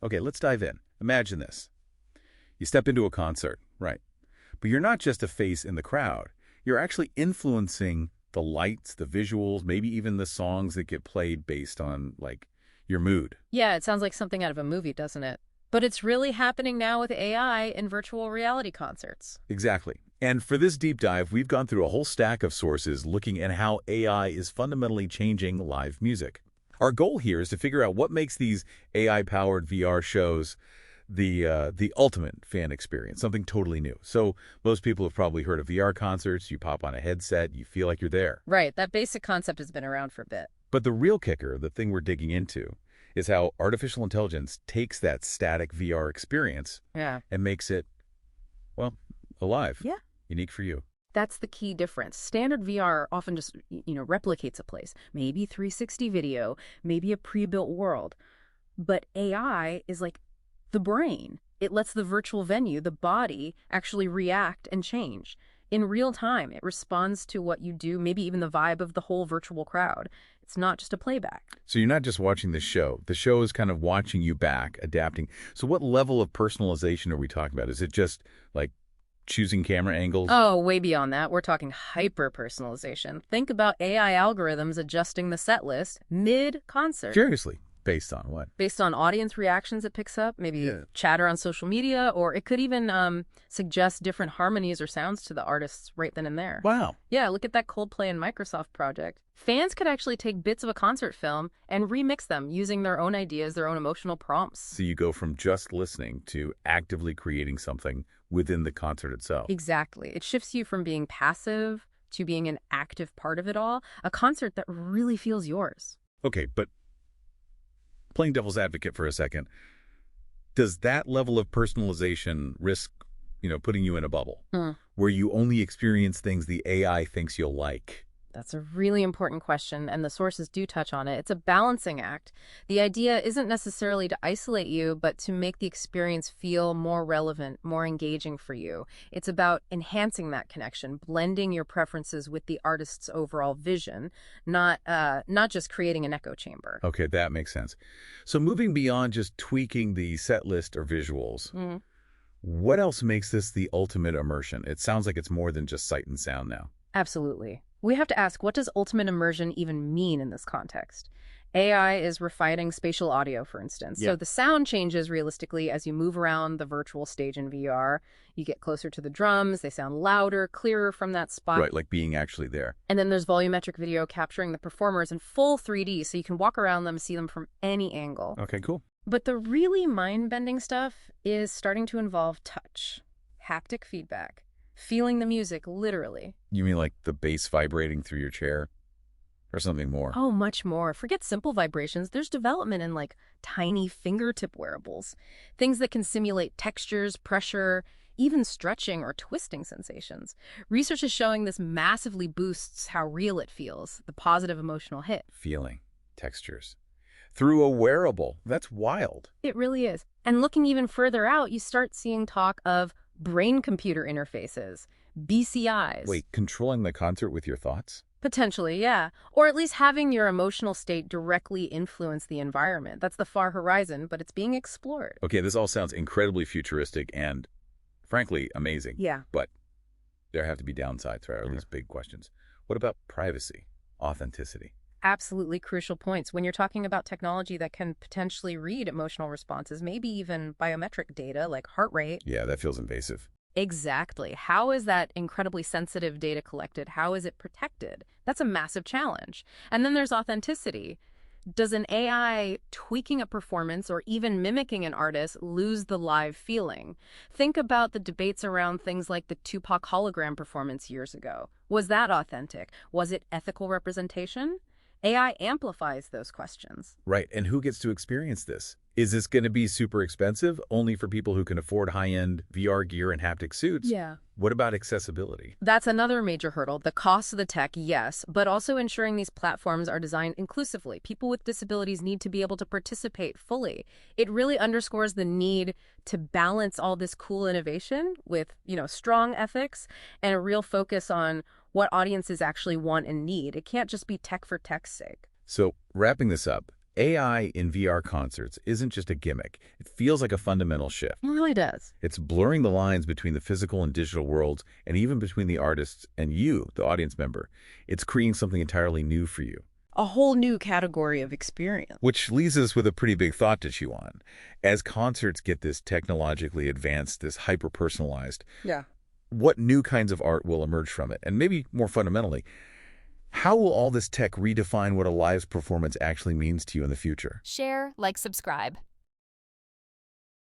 Okay, let's dive in. Imagine this. You step into a concert, right? But you're not just a face in the crowd. You're actually influencing the lights, the visuals, maybe even the songs that get played based on, like, your mood. Yeah, it sounds like something out of a movie, doesn't it? But it's really happening now with AI in virtual reality concerts. Exactly. And for this deep dive, we've gone through a whole stack of sources looking at how AI is fundamentally changing live music. Our goal here is to figure out what makes these AI-powered VR shows the ultimate fan experience, something totally new. So most people have probably heard of VR concerts. You pop on a headset, you feel like you're there. Right, that basic concept has been around for a bit. But the real kicker, the thing we're digging into, is how artificial intelligence takes that static VR experience Yeah. and makes it, well, alive. Yeah. Unique for you. That's the key difference. Standard VR often just, replicates a place. Maybe 360 video, maybe a pre-built world. But AI is like the brain. It lets the virtual venue, the body, actually react and change. In real time, it responds to what you do, maybe even the vibe of the whole virtual crowd. It's not just a playback. So you're not just watching the show. The show is kind of watching you back, adapting. So what level of personalization are we talking about? Is it just like choosing camera angles? Oh, way beyond that. We're talking hyper-personalization. Think about AI algorithms adjusting the set list mid-concert. Seriously? Based on what? Based on audience reactions it picks up, maybe chatter on social media, or it could even suggest different harmonies or sounds to the artists right then and there. Wow. Yeah, look at that Coldplay and Microsoft project. Fans could actually take bits of a concert film and remix them using their own ideas, their own emotional prompts. So you go from just listening to actively creating something within the concert itself. Exactly. It shifts you from being passive to being an active part of it all, a concert that really feels yours. Okay, but playing devil's advocate for a second, does that level of personalization risk, putting you in a bubble where you only experience things the AI thinks you'll like? That's a really important question, and the sources do touch on it. It's a balancing act. The idea isn't necessarily to isolate you, but to make the experience feel more relevant, more engaging for you. It's about enhancing that connection, blending your preferences with the artist's overall vision, not just creating an echo chamber. Okay, that makes sense. So moving beyond just tweaking the set list or visuals, what else makes this the ultimate immersion? It sounds like it's more than just sight and sound now. Absolutely. We have to ask, what does ultimate immersion even mean in this context? AI is refining spatial audio, for instance. So the sound changes realistically as you move around the virtual stage in VR. You get closer to the drums, they sound louder, clearer from that spot. Right, like being actually there. And then there's volumetric video capturing the performers in full 3D, so you can walk around them, see them from any angle. Okay, cool. But the really mind-bending stuff is starting to involve touch, haptic feedback, feeling the music literally. You mean like the bass vibrating through your chair? Or something more? Oh, much more. Forget simple vibrations. There's development in like tiny fingertip wearables. Things that can simulate textures, pressure, even stretching or twisting sensations. Research is showing this massively boosts how real it feels, the positive emotional hit. Feeling, textures. Through a wearable. That's wild. It really is. And looking even further out, you start seeing talk of brain-computer interfaces, BCIs. Wait, controlling the concert with your thoughts? Potentially, yeah. Or at least having your emotional state directly influence the environment. That's the far horizon, but it's being explored. Okay, this all sounds incredibly futuristic and, frankly, amazing. Yeah. But there have to be downsides, right? Or at least big questions. What about privacy, authenticity? Absolutely crucial points. When you're talking about technology that can potentially read emotional responses, maybe even biometric data like heart rate. Yeah, that feels invasive. Exactly. How is that incredibly sensitive data collected? How is it protected? That's a massive challenge. And then there's authenticity. Does an AI tweaking a performance or even mimicking an artist lose the live feeling? Think about the debates around things like the Tupac hologram performance years ago. Was that authentic? Was it ethical representation? AI amplifies those questions. Right, and who gets to experience this? Is this going to be super expensive, only for people who can afford high-end VR gear and haptic suits? Yeah. What about accessibility? That's another major hurdle. The cost of the tech, yes, but also ensuring these platforms are designed inclusively. People with disabilities need to be able to participate fully. It really underscores the need to balance all this cool innovation with, strong ethics and a real focus on what audiences actually want and need. It can't just be tech for tech's sake. So, wrapping this up, AI in VR concerts isn't just a gimmick. It feels like a fundamental shift. It really does. It's blurring the lines between the physical and digital worlds, and even between the artists and you, the audience member. It's creating something entirely new for you. A whole new category of experience. Which leaves us with a pretty big thought to chew on. As concerts get this technologically advanced, this hyper-personalized, Yeah. what new kinds of art will emerge from it? And maybe more fundamentally, how will all this tech redefine what a live performance actually means to you in the future? Share, like, subscribe.